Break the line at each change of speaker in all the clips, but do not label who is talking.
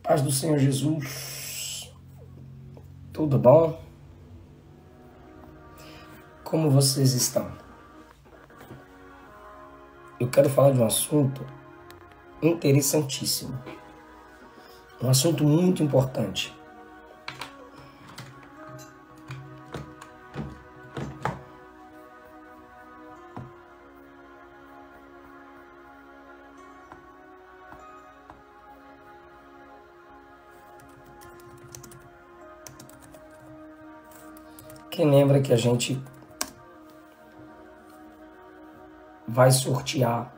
Paz do Senhor Jesus, tudo bom? Como vocês estão? Eu quero falar de um assunto interessantíssimo, um assunto muito importante. Quem lembra que a gente vai sortear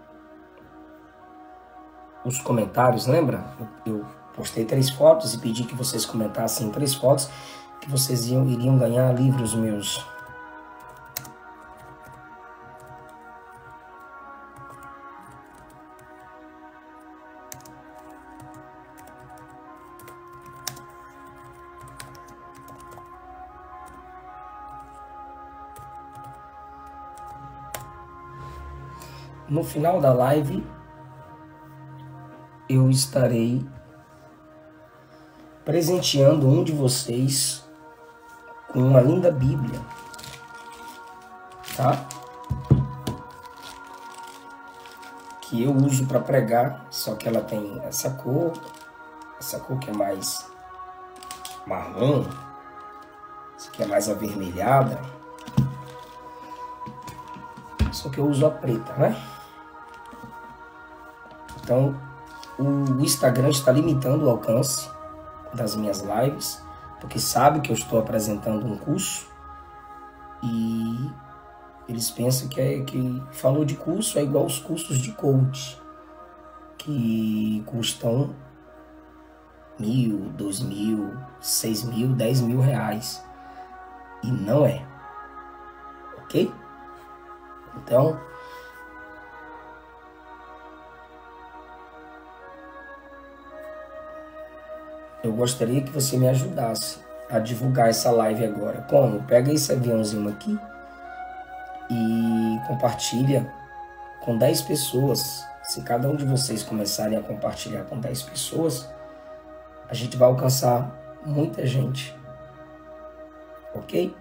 os comentários, lembra? Eu postei 3 fotos e pedi que vocês comentassem 3 fotos que vocês iriam ganhar livros meus. No final da live, eu estarei presenteando um de vocês com uma linda Bíblia, tá? Que eu uso para pregar, só que ela tem essa cor que é mais marrom, essa aqui é mais avermelhada, só que eu uso a preta, né? Então, o Instagram está limitando o alcance das minhas lives, porque sabe que eu estou apresentando um curso e eles pensam que falou de curso é igual aos cursos de coach, que custam 1.000, 2.000, 6.000, 10.000 reais. E não é. Ok? Então, eu gostaria que você me ajudasse a divulgar essa live agora. Como? Pega esse aviãozinho aqui e compartilha com 10 pessoas. Se cada um de vocês começarem a compartilhar com 10 pessoas, a gente vai alcançar muita gente. Ok?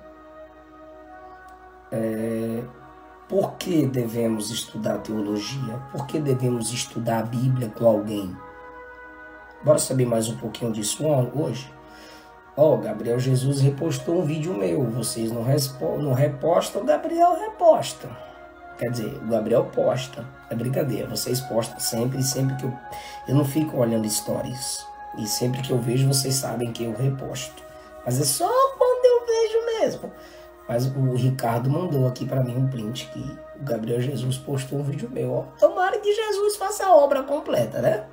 Por que devemos estudar teologia? Por que devemos estudar a Bíblia com alguém? Bora saber mais um pouquinho disso hoje? Ó, Gabriel Jesus repostou um vídeo meu. Vocês não repostam, o Gabriel reposta. Quer dizer, o Gabriel posta. É brincadeira, vocês postam sempre que eu não fico olhando stories. E sempre que eu vejo, vocês sabem que eu reposto. Mas é só quando eu vejo mesmo. Mas o Ricardo mandou aqui pra mim um print que o Gabriel Jesus postou um vídeo meu. Ó. Tomara que Jesus faça a obra completa, né?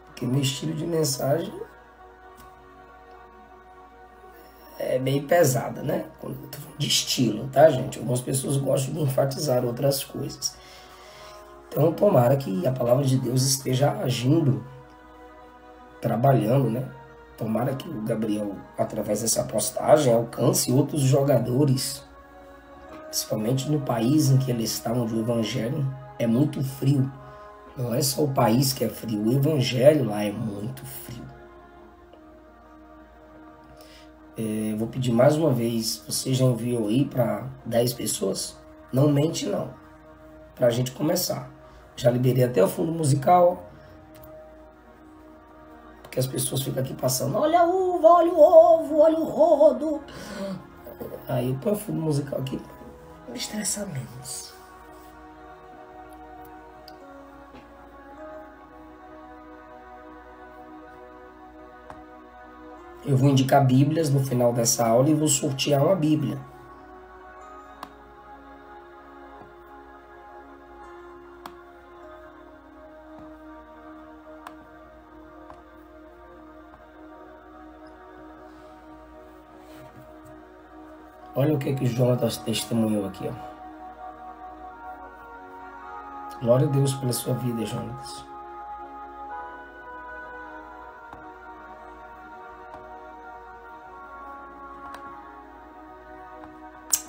Porque meu estilo de mensagem é meio pesada, né? De estilo, tá, gente? Algumas pessoas gostam de enfatizar outras coisas. Então, tomara que a palavra de Deus esteja agindo, trabalhando, né? Tomara que o Gabriel, através dessa postagem, alcance outros jogadores, principalmente no país em que ele está, onde o evangelho é muito frio. Não é só o país que é frio, o evangelho lá é muito frio. Vou pedir mais uma vez, você já enviou aí para 10 pessoas? Não mente não, para a gente começar. Já liberei até o fundo musical, porque as pessoas ficam aqui passando, olha a uva, olha o ovo, olha o rodo. Aí eu ponho o fundo musical aqui para me estressar menos. Eu vou indicar Bíblias no final dessa aula e vou sortear uma Bíblia. Olha o que o Jonatas testemunhou aqui, ó. Glória a Deus pela sua vida, Jonatas.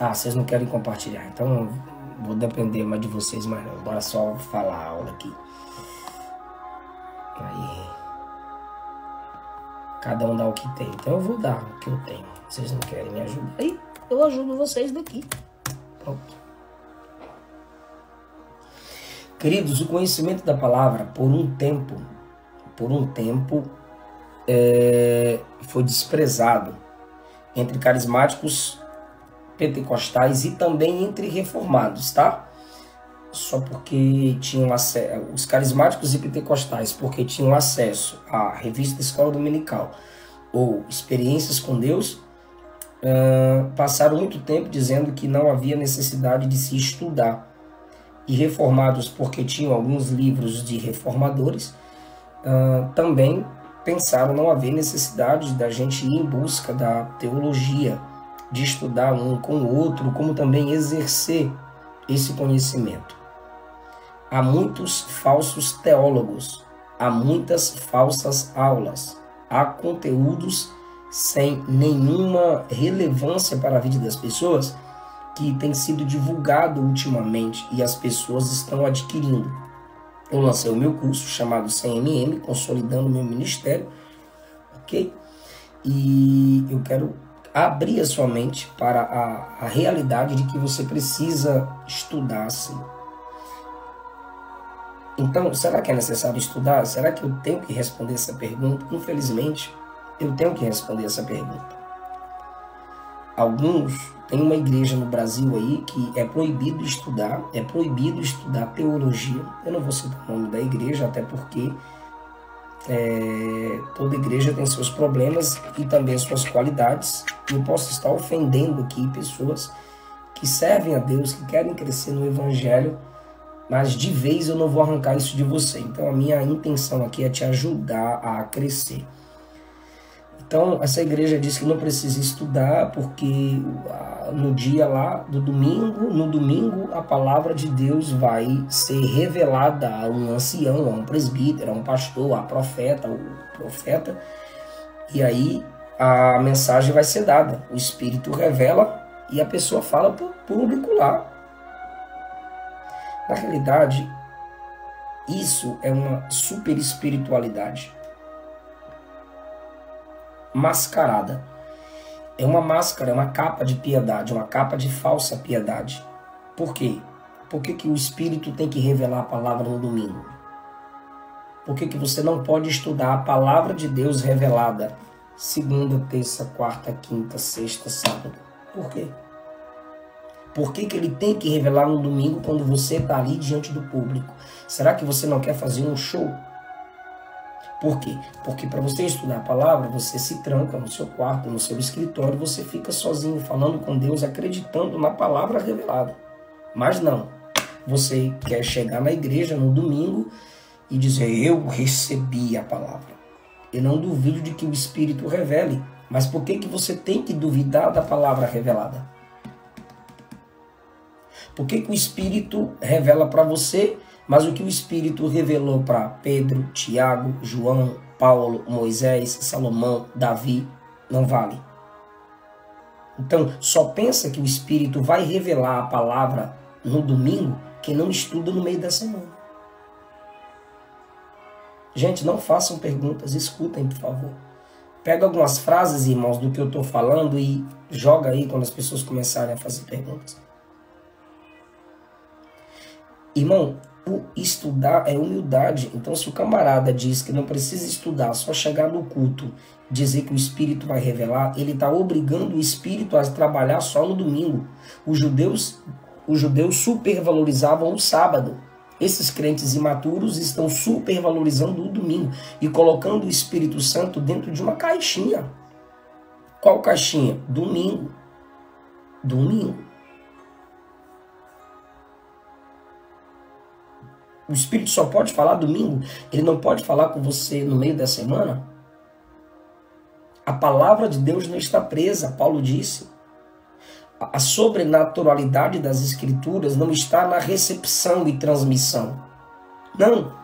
Ah, vocês não querem compartilhar, então vou depender mais de vocês, mas não. Bora só falar a aula aqui. Aí. Cada um dá o que tem. Então eu vou dar o que eu tenho. Vocês não querem me ajudar? Aí eu ajudo vocês daqui. Pronto. Queridos, o conhecimento da palavra, por um tempo, foi desprezado entre carismáticos, pentecostais e também entre reformados, tá? Só porque tinham acesso, os carismáticos e pentecostais, porque tinham acesso à revista Escola Dominical ou Experiências com Deus, passaram muito tempo dizendo que não havia necessidade de se estudar. E reformados, porque tinham alguns livros de reformadores, também pensaram não haver necessidade da gente ir em busca da teologia, de estudar um com o outro, como também exercer esse conhecimento. Há muitos falsos teólogos, há muitas falsas aulas, há conteúdos sem nenhuma relevância para a vida das pessoas que tem sido divulgado ultimamente e as pessoas estão adquirindo. Eu lancei o meu curso chamado CMM, Consolidando Meu Ministério, ok? E eu quero abrir a sua mente para a realidade de que você precisa estudar, sim. Então, será que é necessário estudar? Será que eu tenho que responder essa pergunta? Infelizmente, eu tenho que responder essa pergunta. Tem uma igreja no Brasil aí que é proibido estudar teologia. Eu não vou citar o nome da igreja, até porque toda igreja tem seus problemas e também suas qualidades. E eu posso estar ofendendo aqui pessoas que servem a Deus, que querem crescer no Evangelho, mas de vez eu não vou arrancar isso de você. Então a minha intenção aqui é te ajudar a crescer. Então essa igreja diz que não precisa estudar porque no dia lá no domingo a palavra de Deus vai ser revelada a um ancião, a um presbítero, a um pastor, a profeta, e aí a mensagem vai ser dada. O Espírito revela e a pessoa fala para o público lá. Na realidade, isso é uma super espiritualidade mascarada. É uma máscara, é uma capa de piedade, uma capa de falsa piedade. Por quê? Por que o Espírito tem que revelar a palavra no domingo? Por que você não pode estudar a palavra de Deus revelada segunda, terça, quarta, quinta, sexta, sábado? Por quê? Por que ele tem que revelar no domingo quando você está ali diante do público? Será que você não quer fazer um show? Por quê? Porque para você estudar a palavra, você se tranca no seu quarto, no seu escritório, você fica sozinho falando com Deus, acreditando na palavra revelada. Mas não, você quer chegar na igreja no domingo e dizer, eu recebi a palavra. Eu não duvido de que o Espírito revele, mas por que você tem que duvidar da palavra revelada? Por que o Espírito revela para você, mas o que o Espírito revelou para Pedro, Tiago, João, Paulo, Moisés, Salomão, Davi, não vale? Então, só pensa que o Espírito vai revelar a palavra no domingo quem não estuda no meio da semana. Gente, não façam perguntas, escutem, por favor. Pega algumas frases, irmãos, do que eu estou falando e joga aí quando as pessoas começarem a fazer perguntas. Irmão, o estudar é humildade. Então, se o camarada diz que não precisa estudar, só chegar no culto, dizer que o Espírito vai revelar, ele está obrigando o Espírito a trabalhar só no domingo. Os judeus supervalorizavam o sábado. Esses crentes imaturos estão supervalorizando o domingo e colocando o Espírito Santo dentro de uma caixinha. Qual caixinha? Domingo. Domingo. O Espírito só pode falar domingo? Ele não pode falar com você no meio da semana? A palavra de Deus não está presa, Paulo disse. A sobrenaturalidade das Escrituras não está na recepção e transmissão. Não.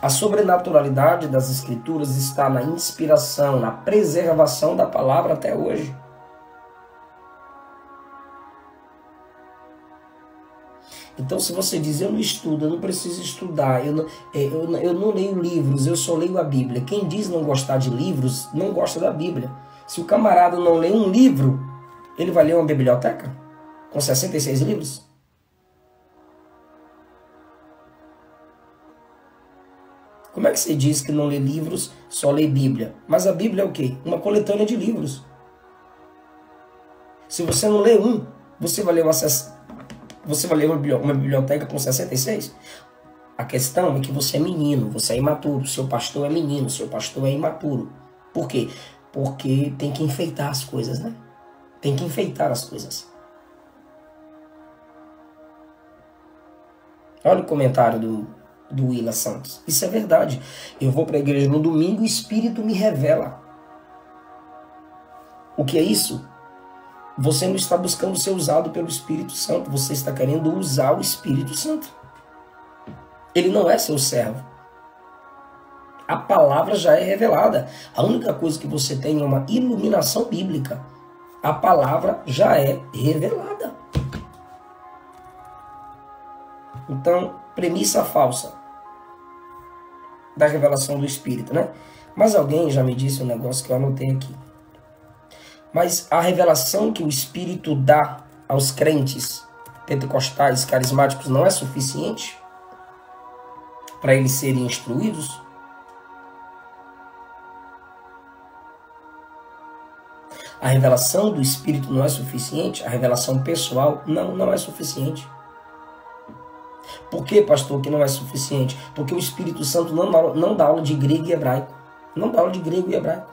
A sobrenaturalidade das Escrituras está na inspiração, na preservação da palavra até hoje. Então, se você diz, eu não estudo, eu não preciso estudar, eu não leio livros, eu só leio a Bíblia. Quem diz não gostar de livros, não gosta da Bíblia. Se o camarada não lê um livro, ele vai ler uma biblioteca com 66 livros? Como é que você diz que não lê livros, só lê Bíblia? Mas a Bíblia é o quê? Uma coletânea de livros. Se você não lê um, você vai ler uma biblioteca com 66? A questão é que você é menino, você é imaturo, seu pastor é menino, seu pastor é imaturo. Por quê? Porque tem que enfeitar as coisas, né? Tem que enfeitar as coisas. Olha o comentário do Willa Santos. Isso é verdade. Eu vou para a igreja no domingo e o Espírito me revela. O que é isso? Você não está buscando ser usado pelo Espírito Santo. Você está querendo usar o Espírito Santo. Ele não é seu servo. A palavra já é revelada. A única coisa que você tem é uma iluminação bíblica. A palavra já é revelada. Então, premissa falsa da revelação do Espírito, né? Mas alguém já me disse um negócio que eu anotei aqui. Mas a revelação que o Espírito dá aos crentes pentecostais, carismáticos, não é suficiente para eles serem instruídos? A revelação do Espírito não é suficiente? A revelação pessoal não é suficiente. Por que, pastor, que não é suficiente? Porque o Espírito Santo não dá aula de grego e hebraico. Não dá aula de grego e hebraico.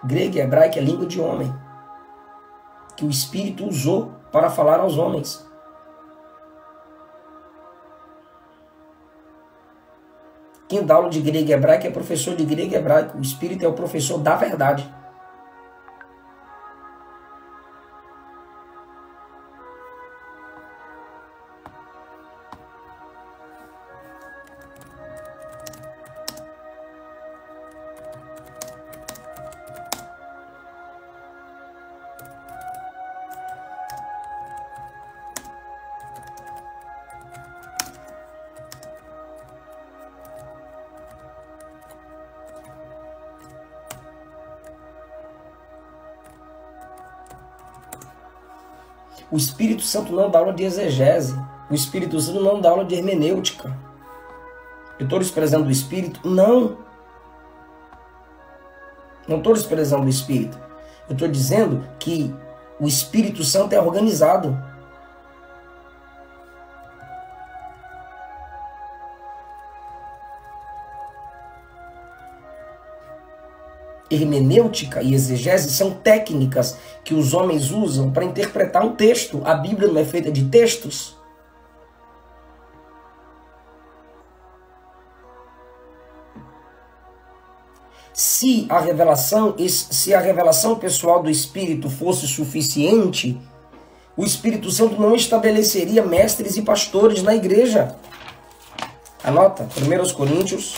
Grego e hebraico é língua de homem, que o Espírito usou para falar aos homens. Quem dá aula de grego e hebraico é professor de grego e hebraico. O Espírito é o professor da verdade. O Espírito Santo não dá aula de exegese. O Espírito Santo não dá aula de hermenêutica. Eu estou desprezando o Espírito? Não. Não estou desprezando o Espírito. Eu estou dizendo que o Espírito Santo é organizado. Hermenêutica e exegese são técnicas que os homens usam para interpretar um texto. A Bíblia não é feita de textos. Se a revelação pessoal do Espírito fosse suficiente, o Espírito Santo não estabeleceria mestres e pastores na igreja. Anota, 1 Coríntios.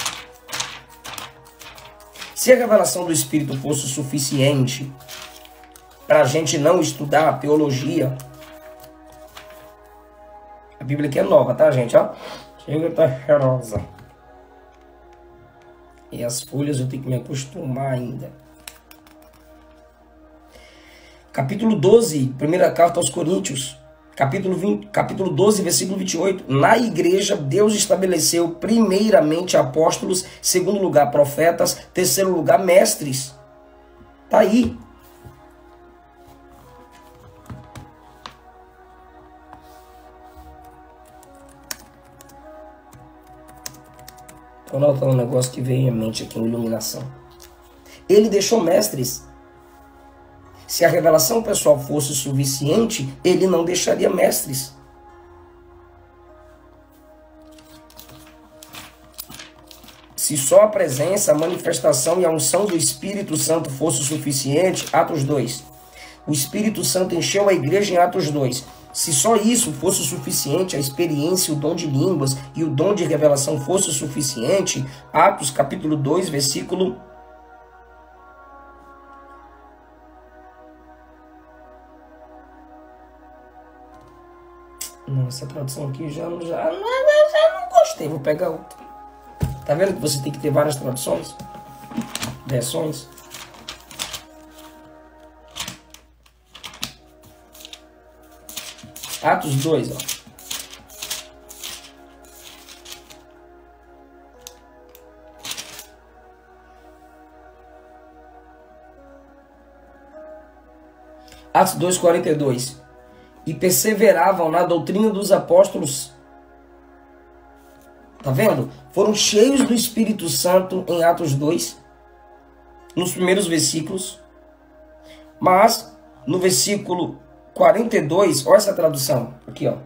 Se a revelação do Espírito fosse suficiente para a gente não estudar teologia, a Bíblia aqui é nova, tá, gente? Ó, chega, tá cheirosa. E as folhas eu tenho que me acostumar ainda. Capítulo 12, primeira carta aos Coríntios. Capítulo 12, versículo 28. Na igreja, Deus estabeleceu primeiramente apóstolos, segundo lugar profetas, terceiro lugar mestres. Tá aí. Vou anotar um negócio que veio à mente aqui, uma iluminação. Ele deixou mestres. Se a revelação pessoal fosse suficiente, ele não deixaria mestres. Se só a presença, a manifestação e a unção do Espírito Santo fosse suficiente, Atos 2. O Espírito Santo encheu a igreja em Atos 2. Se só isso fosse suficiente, a experiência, o dom de línguas e o dom de revelação fosse suficiente, Atos capítulo 2, versículo Não, essa tradução aqui já não gostei. Vou pegar outra. Tá vendo que você tem que ter várias traduções? Versões? Atos 2, ó. Atos 2:42. E perseveravam na doutrina dos apóstolos. Tá vendo? Foram cheios do Espírito Santo em Atos 2, nos primeiros versículos. Mas, no versículo 42, olha essa tradução, aqui ó.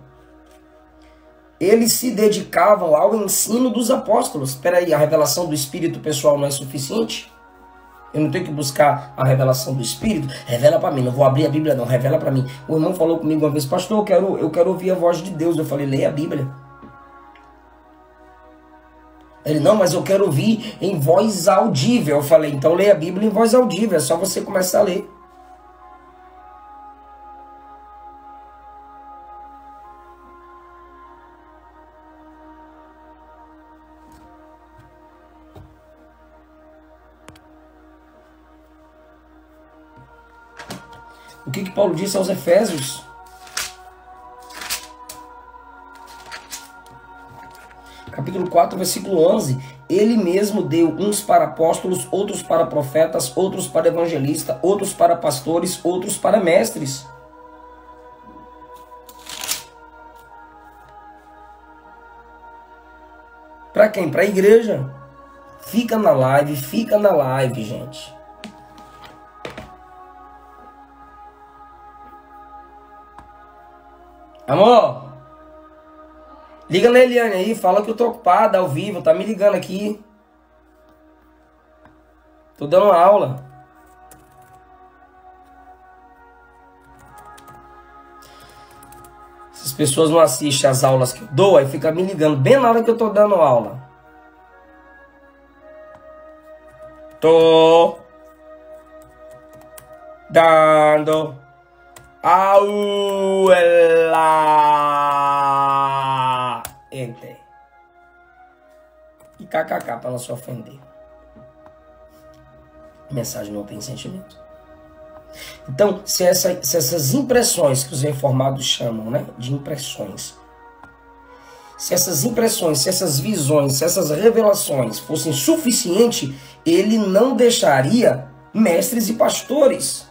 Eles se dedicavam ao ensino dos apóstolos. Espera aí, a revelação do Espírito pessoal não é suficiente? Eu não tenho que buscar a revelação do Espírito? Revela para mim, não vou abrir a Bíblia não, revela para mim. O irmão falou comigo uma vez, pastor, eu quero ouvir a voz de Deus. Eu falei, leia a Bíblia. Ele, não, mas eu quero ouvir em voz audível. Eu falei, então leia a Bíblia em voz audível, é só você começar a ler. O que Paulo disse aos Efésios? Capítulo 4, versículo 11. Ele mesmo deu uns para apóstolos, outros para profetas, outros para evangelistas, outros para pastores, outros para mestres. Para quem? Para a igreja. Fica na live, gente. Amor, liga na Eliane aí, fala que eu tô ocupada ao vivo, tá me ligando aqui. Tô dando aula. Essas pessoas não assistem as aulas que eu dou, aí fica me ligando bem na hora que eu tô dando aula. Tô dando aula. Enter. E kkk para não se ofender. A mensagem não tem sentimento. Então, se essas impressões que os informados chamam, né, de impressões, se essas impressões, se essas visões, se essas revelações fossem suficientes, ele não deixaria mestres e pastores.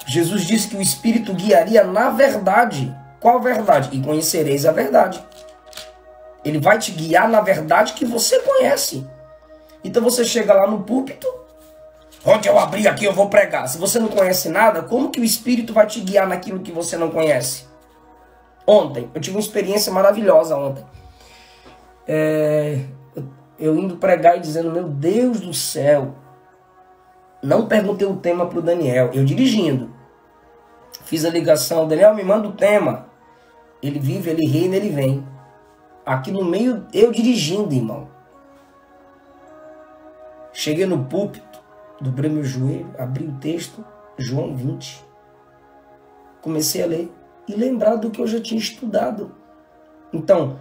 Jesus disse que o Espírito guiaria na verdade. Qual verdade? E conhecereis a verdade. Ele vai te guiar na verdade que você conhece. Então você chega lá no púlpito, onde eu abrir aqui eu vou pregar. Se você não conhece nada, como que o Espírito vai te guiar naquilo que você não conhece? Ontem, eu tive uma experiência maravilhosa ontem. Eu indo pregar e dizendo, meu Deus do céu, não perguntei o tema para o Daniel, eu dirigindo. Fiz a ligação, Daniel, me manda o tema. Ele vive, ele reina, ele vem. Aqui no meio, eu dirigindo, irmão. Cheguei no púlpito, dobrei meu joelho, abri o texto, João 20. Comecei a ler e lembrar do que eu já tinha estudado. Então,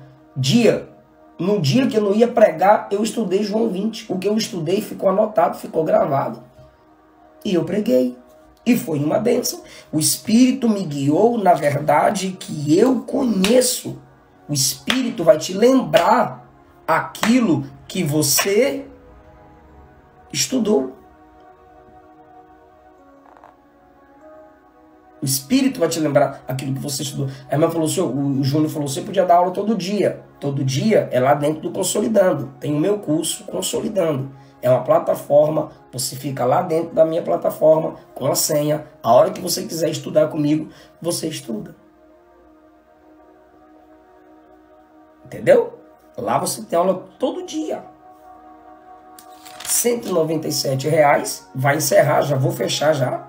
no dia que eu não ia pregar, eu estudei João 20. O que eu estudei ficou anotado, ficou gravado. E eu preguei. E foi uma bênção. O Espírito me guiou na verdade que eu conheço. O Espírito vai te lembrar aquilo que você estudou. O Espírito vai te lembrar aquilo que você estudou. A irmã falou, o Júnior falou, você podia dar aula todo dia. Todo dia é lá dentro do Consolidando. Tem o meu curso Consolidando. É uma plataforma, você fica lá dentro da minha plataforma, com a senha. A hora que você quiser estudar comigo, você estuda. Entendeu? Lá você tem aula todo dia. R$ 197, vai encerrar, já vou fechar já.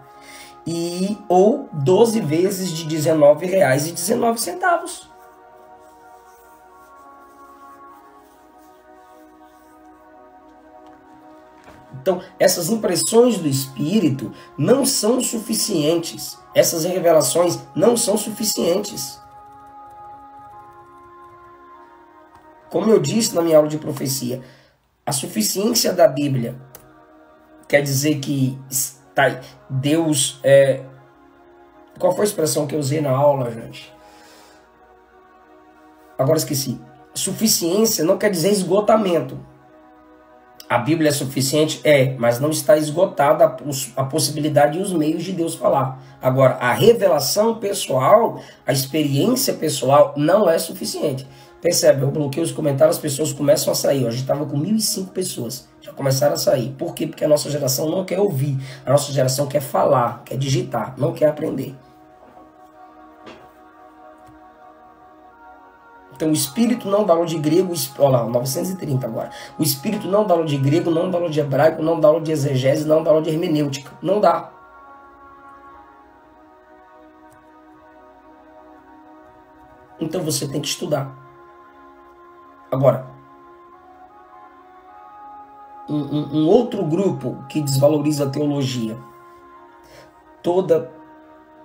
Ou 12 vezes de R$ 19,19. Então, essas impressões do Espírito não são suficientes. Essas revelações não são suficientes. Como eu disse na minha aula de profecia, a suficiência da Bíblia quer dizer que Deus... Qual foi a expressão que eu usei na aula, gente? Agora esqueci. Suficiência não quer dizer esgotamento. A Bíblia é suficiente? Mas não está esgotada a possibilidade e os meios de Deus falar. Agora, a revelação pessoal, a experiência pessoal não é suficiente. Percebe, eu bloqueio os comentários, as pessoas começam a sair. A gente estava com 1.005 pessoas, já começaram a sair. Por quê? Porque a nossa geração não quer ouvir. A nossa geração quer falar, quer digitar, não quer aprender. Então o Espírito não dá aula de grego, olha lá, 930 agora. O Espírito não dá aula de grego, não dá aula de hebraico, não dá aula de exegese, não dá aula de hermenêutica. Não dá. Então você tem que estudar. Agora, um outro grupo que desvaloriza a teologia. Toda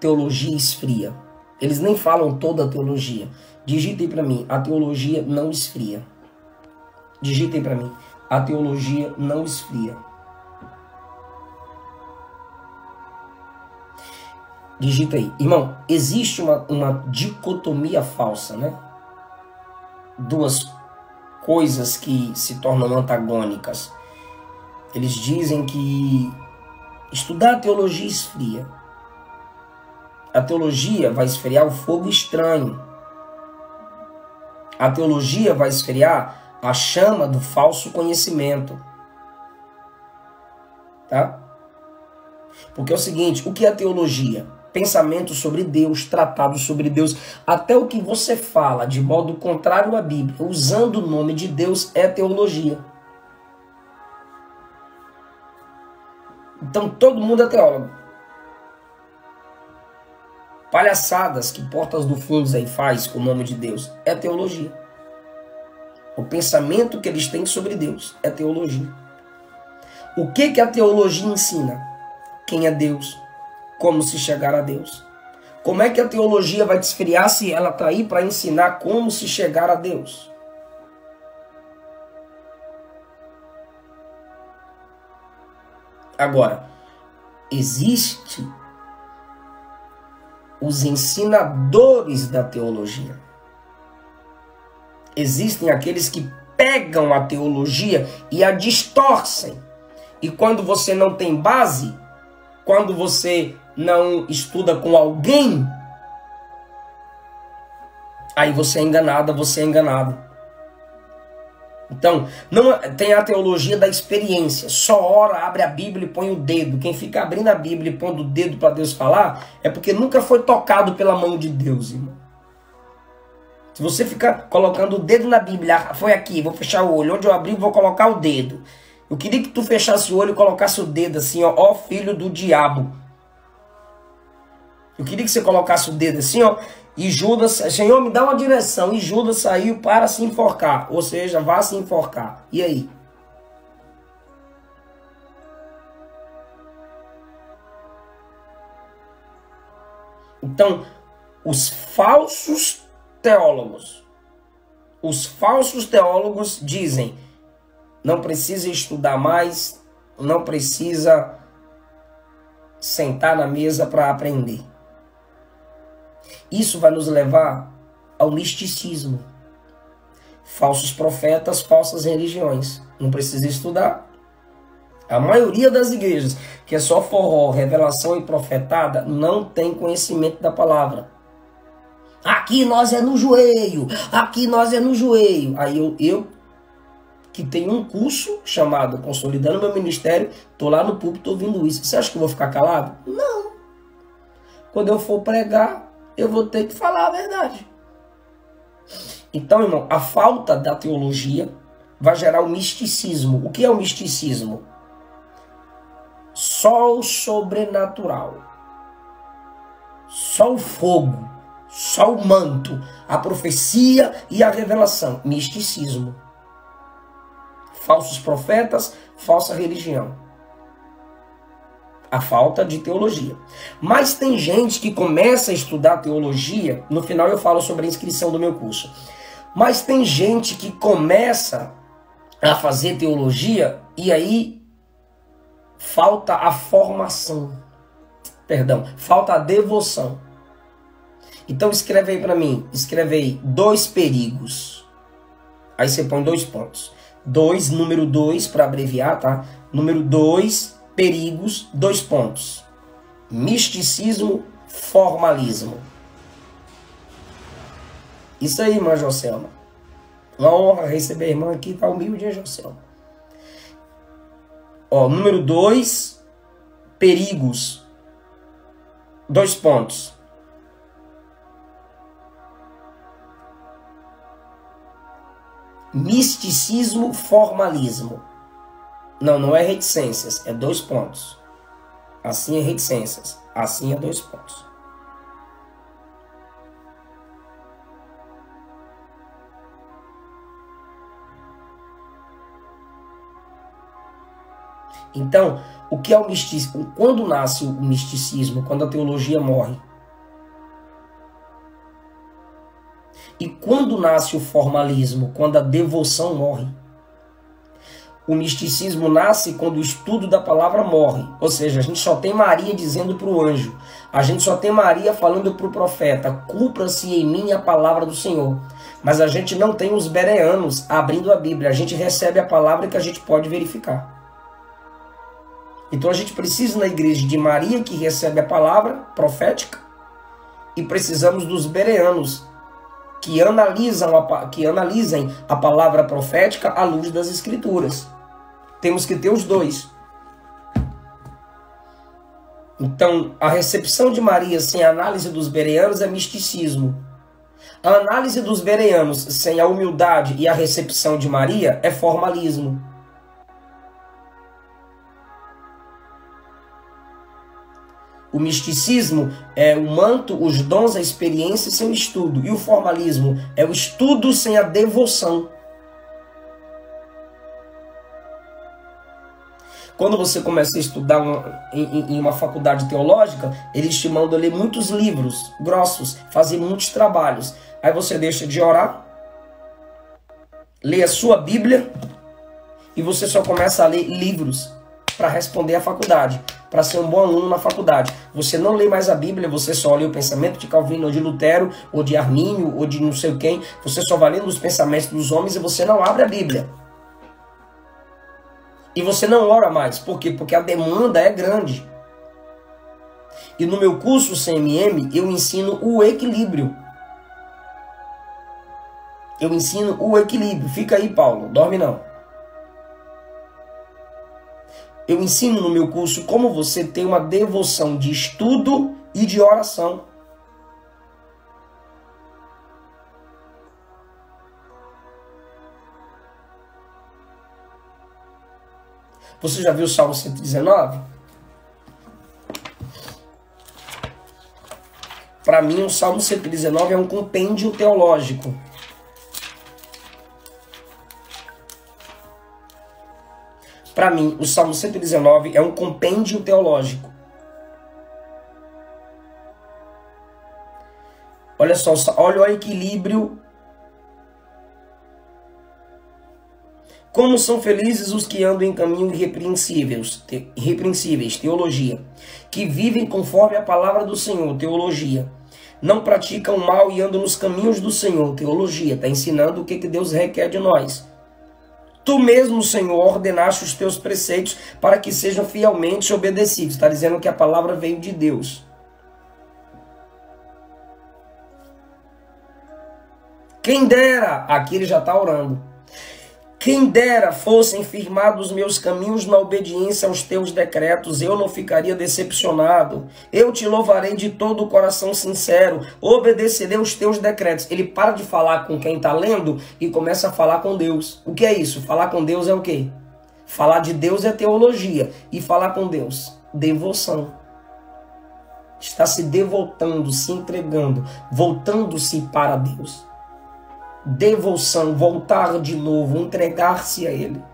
teologia esfria. Eles nem falam toda a teologia. Digitem para mim, a teologia não esfria. Digitem para mim, a teologia não esfria. Digita aí. Irmão, existe uma dicotomia falsa, né? Duas coisas que se tornam antagônicas. Eles dizem que estudar a teologia esfria. A teologia vai esfriar o fogo estranho. A teologia vai esfriar a chama do falso conhecimento. Tá? Porque é o seguinte, o que é teologia? Pensamento sobre Deus, tratado sobre Deus. Até o que você fala de modo contrário à Bíblia, usando o nome de Deus, é teologia. Então todo mundo é teólogo. Palhaçadas que Portas do Fundos aí faz com o nome de Deus é teologia. O pensamento que eles têm sobre Deus é teologia. O que a teologia ensina? Quem é Deus? Como se chegar a Deus? Como é que a teologia vai te esfriar se ela está aí para ensinar como se chegar a Deus? Agora, existe os ensinadores da teologia. Existem aqueles que pegam a teologia e a distorcem. E quando você não tem base, quando você não estuda com alguém, aí você é enganada, você é enganado. Então, não tem a teologia da experiência. Só ora, abre a Bíblia e põe o dedo. Quem fica abrindo a Bíblia e pondo o dedo para Deus falar, é porque nunca foi tocado pela mão de Deus, irmão. Se você ficar colocando o dedo na Bíblia, foi aqui, vou fechar o olho. Onde eu abrir, vou colocar o dedo. Eu queria que tu fechasse o olho e colocasse o dedo assim, ó filho do diabo. Eu queria que você colocasse o dedo assim, ó. E Judas, Senhor, me dá uma direção. E Judas saiu para se enforcar. Ou seja, vá se enforcar. E aí? Então, os falsos teólogos dizem, não precisa estudar mais, não precisa sentar na mesa para aprender. Isso vai nos levar ao misticismo. Falsos profetas, falsas religiões. Não precisa estudar. A maioria das igrejas, que é só forró, revelação e profetada, não tem conhecimento da palavra. Aqui nós é no joelho. Aqui nós é no joelho. Aí eu que tenho um curso chamado Consolidando Meu Ministério, estou lá no púlpito ouvindo isso. Você acha que eu vou ficar calado? Não. Quando eu for pregar, eu vou ter que falar a verdade. Então, irmão, a falta da teologia vai gerar o misticismo. O que é o misticismo? Só o sobrenatural. Só o fogo. Só o manto. A profecia e a revelação. Misticismo. falsos profetas, falsa religião. A falta de teologia. Mas tem gente que começa a estudar teologia, no final eu falo sobre a inscrição do meu curso. Mas tem gente que começa a fazer teologia e aí falta a formação. Perdão, falta a devoção. Então escreve aí para mim, escreve aí 2 perigos. Aí você põe 2 pontos. Número 2 para abreviar, tá? Número 2, perigos, 2 pontos. Misticismo, formalismo. Isso aí, irmã Joselma. Uma honra receber a irmã aqui, tá humilde, hein, Joselma? Ó, número 2, perigos. 2 pontos. Misticismo, formalismo. Não é reticências, é 2 pontos. Assim é reticências, assim é 2 pontos. Então, o que é o misticismo? Quando nasce o misticismo? Quando a teologia morre. E quando nasce o formalismo? Quando a devoção morre. O misticismo nasce quando o estudo da palavra morre. Ou seja, a gente só tem Maria dizendo para o anjo. A gente só tem Maria falando para o profeta. Cumpra-se em mim a palavra do Senhor. Mas a gente não tem os bereanos abrindo a Bíblia. A gente recebe a palavra que a gente pode verificar. Então a gente precisa na igreja de Maria que recebe a palavra profética. E precisamos dos bereanos que analisem a palavra profética à luz das Escrituras. Temos que ter os 2. Então, a recepção de Maria sem a análise dos bereanos é misticismo. A análise dos bereanos sem a humildade e a recepção de Maria é formalismo. O misticismo é o manto, os dons, a experiência sem o estudo. E o formalismo é o estudo sem a devoção. Quando você começa a estudar em uma faculdade teológica, eles te mandam ler muitos livros grossos, fazer muitos trabalhos. Aí você deixa de orar, lê a sua Bíblia e você só começa a ler livros para responder à faculdade, para ser um bom aluno na faculdade. Você não lê mais a Bíblia, você só lê o pensamento de Calvino, ou de Lutero, ou de Armínio, ou de não sei quem. Você só vai lendo os pensamentos dos homens e você não abre a Bíblia. E você não ora mais. Por quê? Porque a demanda é grande. E no meu curso CMM, eu ensino o equilíbrio. Eu ensino o equilíbrio. Fica aí, Paulo. Dorme não. Eu ensino no meu curso como você ter uma devoção de estudo e de oração. Você já viu o Salmo 119? Para mim, o Salmo 119 é um compêndio teológico. Para mim, o Salmo 119 é um compêndio teológico. Olha só, olha o equilíbrio. Como são felizes os que andam em caminho irrepreensíveis, teologia. Que vivem conforme a palavra do Senhor, teologia. Não praticam o mal e andam nos caminhos do Senhor, teologia. Está ensinando o que Deus requer de nós. Tu mesmo, Senhor, ordenaste os teus preceitos para que sejam fielmente obedecidos. Está dizendo que a palavra veio de Deus. Quem dera, aqui ele já está orando. Quem dera fossem firmados meus caminhos na obediência aos teus decretos, eu não ficaria decepcionado. Eu te louvarei de todo o coração sincero, obedecerei aos teus decretos. Ele para de falar com quem está lendo e começa a falar com Deus. O que é isso? Falar com Deus é o quê? Falar de Deus é teologia. E falar com Deus? Devoção. Está se devotando, se entregando, voltando-se para Deus. Devoção, voltar de novo, entregar-se a Ele.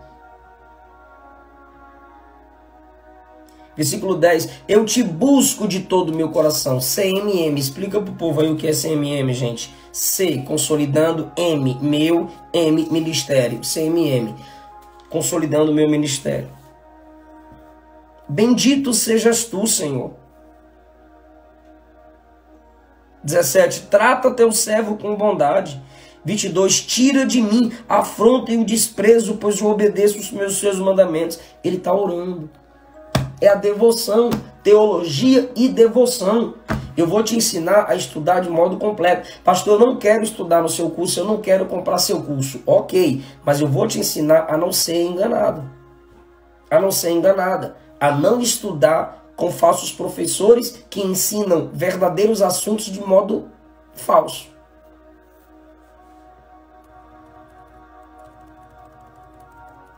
Versículo 10. Eu te busco de todo o meu coração. CMM. Explica pro povo aí o que é CMM, gente. C, consolidando. M, meu. M, ministério. CMM. Consolidando o meu ministério. Bendito sejas tu, Senhor. 17. Trata teu servo com bondade. 22. Tira de mim a afronta e o desprezo, pois eu obedeço os seus mandamentos. Ele está orando. É a devoção, teologia e devoção. Eu vou te ensinar a estudar de modo completo. Pastor, eu não quero estudar no seu curso, eu não quero comprar seu curso. Ok, mas eu vou te ensinar a não ser enganado. A não ser enganada. A não estudar com falsos professores que ensinam verdadeiros assuntos de modo falso.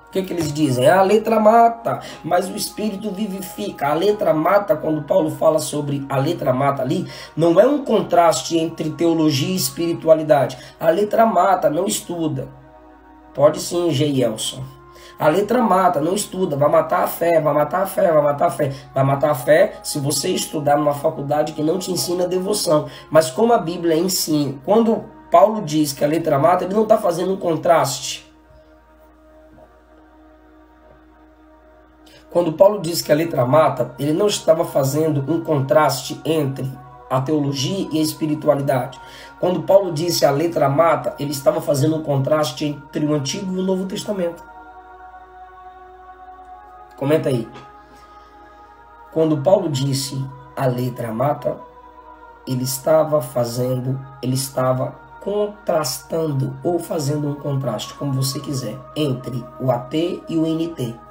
O que eles dizem? A letra mata, mas o Espírito vivifica. A letra mata, quando Paulo fala sobre a letra mata ali, não é um contraste entre teologia e espiritualidade. A letra mata, não estuda. Pode sim, Gelson. A letra mata, não estuda, vai matar a fé, vai matar a fé, vai matar a fé. Vai matar a fé se você estudar numa faculdade que não te ensina devoção. Mas como a Bíblia ensina, quando Paulo diz que a letra mata, ele não está fazendo um contraste. Quando Paulo diz que a letra mata, ele não estava fazendo um contraste entre a teologia e a espiritualidade. Quando Paulo disse a letra mata, ele estava fazendo um contraste entre o Antigo e o Novo Testamento. Comenta aí. Quando Paulo disse a letra mata, ele estava contrastando ou fazendo um contraste, como você quiser, entre o AT e o NT.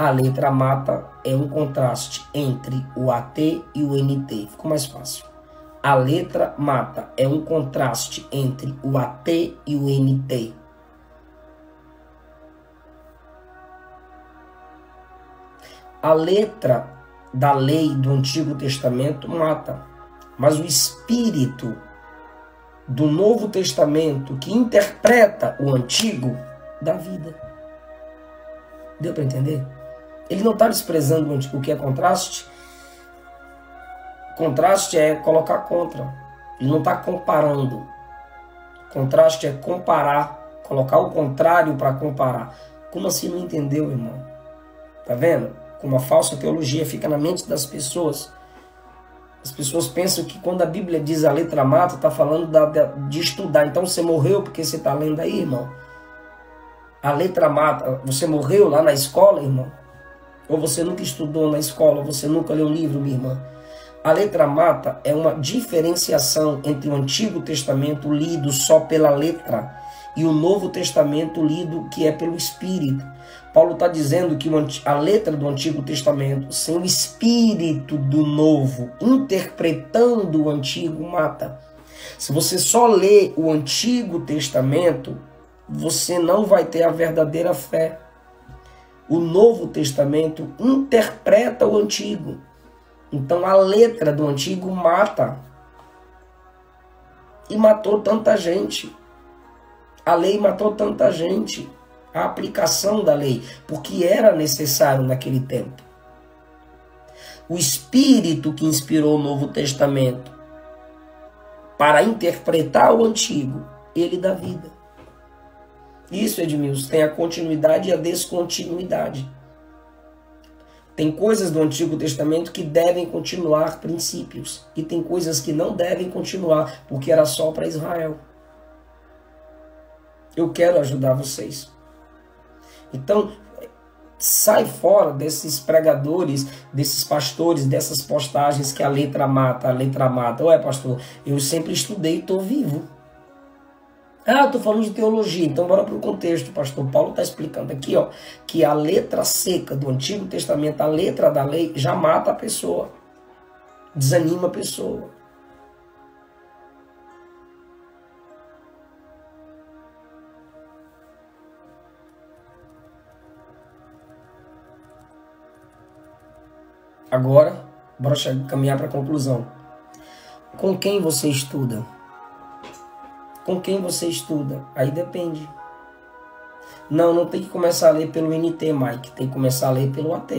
A letra mata é um contraste entre o AT e o NT. Ficou mais fácil. A letra mata é um contraste entre o AT e o NT. A letra da lei do Antigo Testamento mata, mas o espírito do Novo Testamento que interpreta o Antigo dá vida. Deu para entender? Ele não está desprezando o que é contraste. Contraste é colocar contra. Ele não está comparando. Contraste é comparar. Colocar o contrário para comparar. Como assim não entendeu, irmão? Tá vendo? Como a falsa teologia fica na mente das pessoas. As pessoas pensam que quando a Bíblia diz a letra mata, está falando de estudar. Então você morreu porque você está lendo aí, irmão? A letra mata. Você morreu lá na escola, irmão? Ou você nunca estudou na escola, você nunca leu um livro, minha irmã. A letra mata é uma diferenciação entre o Antigo Testamento lido só pela letra e o Novo Testamento lido que é pelo Espírito. Paulo está dizendo que a letra do Antigo Testamento, sem o Espírito do Novo, interpretando o Antigo, mata. Se você só lê o Antigo Testamento, você não vai ter a verdadeira fé. O Novo Testamento interpreta o Antigo. Então a letra do Antigo mata. E matou tanta gente. A lei matou tanta gente. A aplicação da lei. Porque era necessário naquele tempo. O Espírito que inspirou o Novo Testamento para interpretar o Antigo, ele dá vida. Isso, Edmilson, tem a continuidade e a descontinuidade. Tem coisas do Antigo Testamento que devem continuar princípios. E tem coisas que não devem continuar, porque era só para Israel. Eu quero ajudar vocês. Então, sai fora desses pregadores, desses pastores, dessas postagens que a letra mata, a letra mata. Ué, pastor, eu sempre estudei e estou vivo. Ah, estou falando de teologia, então bora para o contexto. O pastor Paulo está explicando aqui, ó, que a letra seca do Antigo Testamento, a letra da lei, já mata a pessoa, desanima a pessoa. Agora, bora caminhar para a conclusão. Com quem você estuda? Com quem você estuda? Aí depende. Não tem que começar a ler pelo NT, Mike. Tem que começar a ler pelo AT.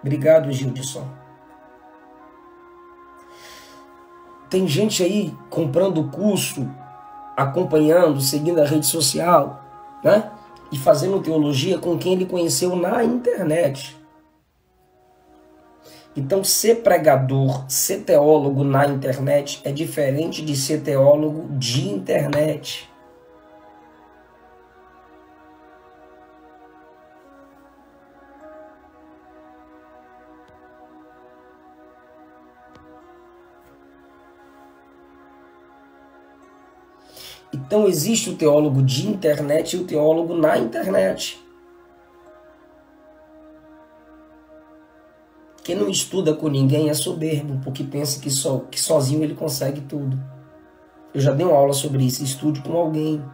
Obrigado, Gildson. Tem gente aí comprando o curso, acompanhando, seguindo a rede social, né? E fazendo teologia com quem ele conheceu na internet. Então, ser pregador, ser teólogo na internet é diferente de ser teólogo de internet. Então, existe o teólogo de internet e o teólogo na internet. Quem não estuda com ninguém é soberbo, porque pensa que sozinho ele consegue tudo. Eu já dei uma aula sobre isso. Estude com alguém.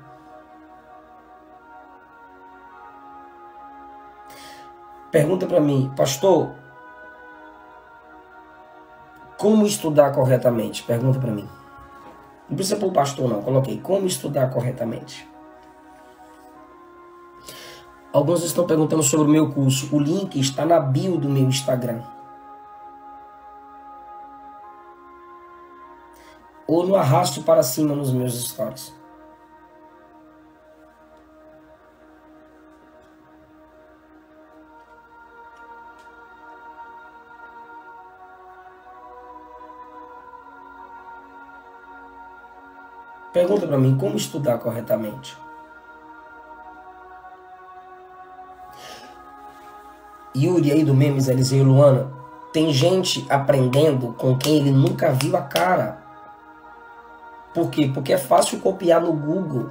Pergunta para mim, pastor, como estudar corretamente? Pergunta para mim. Não precisa pôr pastor não, coloquei como estudar corretamente. Alguns estão perguntando sobre o meu curso. O link está na bio do meu Instagram. Ou no arraste para cima nos meus stories. Pergunta para mim, como estudar corretamente? Yuri aí do Memes, Eliseu e Luana, tem gente aprendendo com quem ele nunca viu a cara. Por quê? Porque é fácil copiar no Google.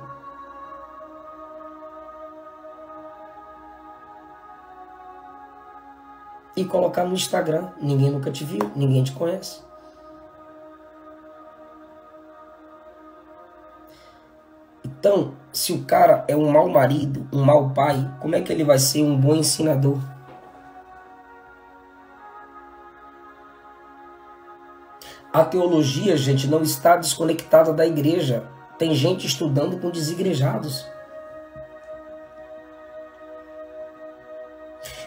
E colocar no Instagram. Ninguém nunca te viu, ninguém te conhece. Então, se o cara é um mau marido, um mau pai, como é que ele vai ser um bom ensinador? A teologia, gente, não está desconectada da igreja. Tem gente estudando com desigrejados.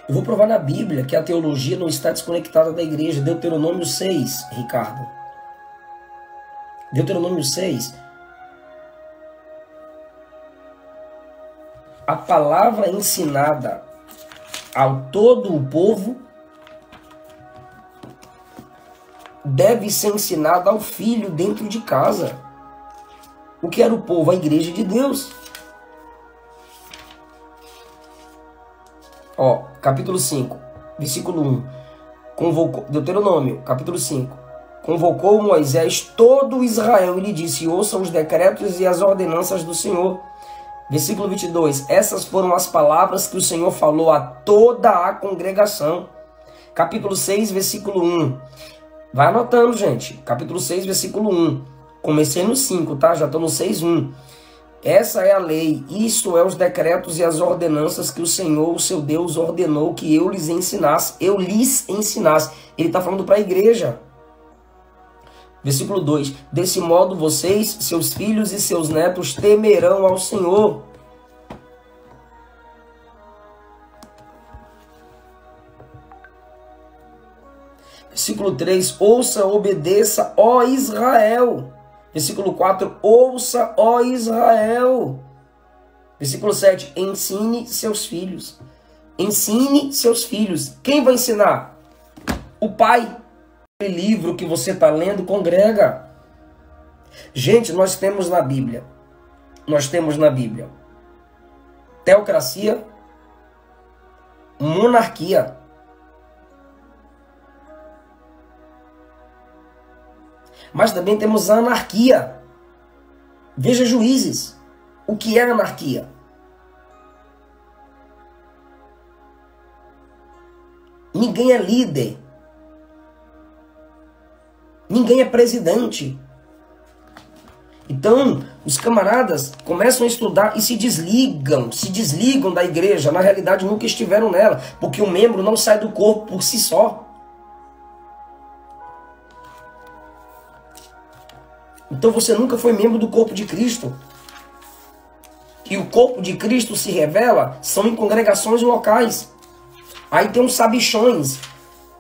Eu vou provar na Bíblia que a teologia não está desconectada da igreja. Deuteronômio 6, Ricardo. Deuteronômio 6. A palavra ensinada ao todo o povo deve ser ensinada ao filho dentro de casa. O que era o povo? A igreja de Deus. Ó, capítulo 5, versículo 1. Deuteronômio, capítulo 5. Convocou Moisés todo Israel e lhe disse: ouçam os decretos e as ordenanças do Senhor. Versículo 22. Essas foram as palavras que o Senhor falou a toda a congregação. Capítulo 6, versículo 1. Vai anotando, gente. Capítulo 6, versículo 1. Comecei no 5, tá? Já estou no 6, 1. Essa é a lei, isto é os decretos e as ordenanças que o Senhor, o seu Deus, ordenou que eu lhes ensinasse. Ele está falando para a igreja. Versículo 2. Desse modo vocês, seus filhos e seus netos temerão ao Senhor. Versículo 3. Ouça, obedeça, ó Israel. Versículo 4. Ouça, ó Israel. Versículo 7. Ensine seus filhos. Ensine seus filhos. Quem vai ensinar? O pai. O livro que você está lendo congrega. Gente, nós temos na Bíblia. Teocracia. Monarquia. Mas também temos a anarquia. Veja Juízes. O que é anarquia? Ninguém é líder. Ninguém é presidente. Então, os camaradas começam a estudar e se desligam da igreja. Na realidade, nunca estiveram nela, porque o membro não sai do corpo por si só. Então você nunca foi membro do corpo de Cristo. E o corpo de Cristo se revela, são em congregações locais. Aí tem uns sabichões, tem uns caras que estão lá, que estão lá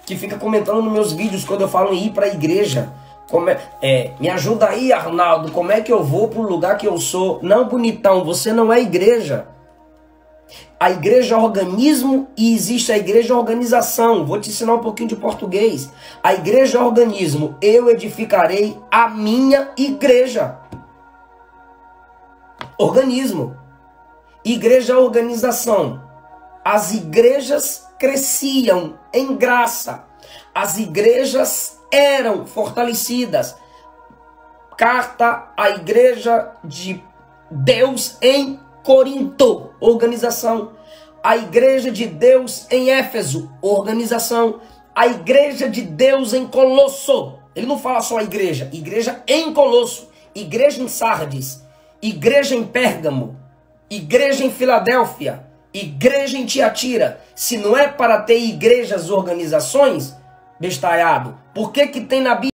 que fica comentando nos meus vídeos quando eu falo em ir para a igreja. Me ajuda aí, Arnaldo, como é que eu vou para o lugar que eu sou? Não, bonitão, você não é igreja. A igreja é organismo e existe a igreja organização. Vou te ensinar um pouquinho de português. A igreja é organismo. Eu edificarei a minha igreja. Organismo. Igreja é organização. As igrejas cresciam em graça. As igrejas eram fortalecidas. Carta à igreja de Deus em Corinto, organização. A igreja de Deus em Éfeso, organização. A igreja de Deus em Colosso. Ele não fala só a igreja. Igreja em Colosso. Igreja em Sardes. Igreja em Pérgamo. Igreja em Filadélfia. Igreja em Tiatira. Se não é para ter igrejas, organizações, bestalhado, por que tem na Bíblia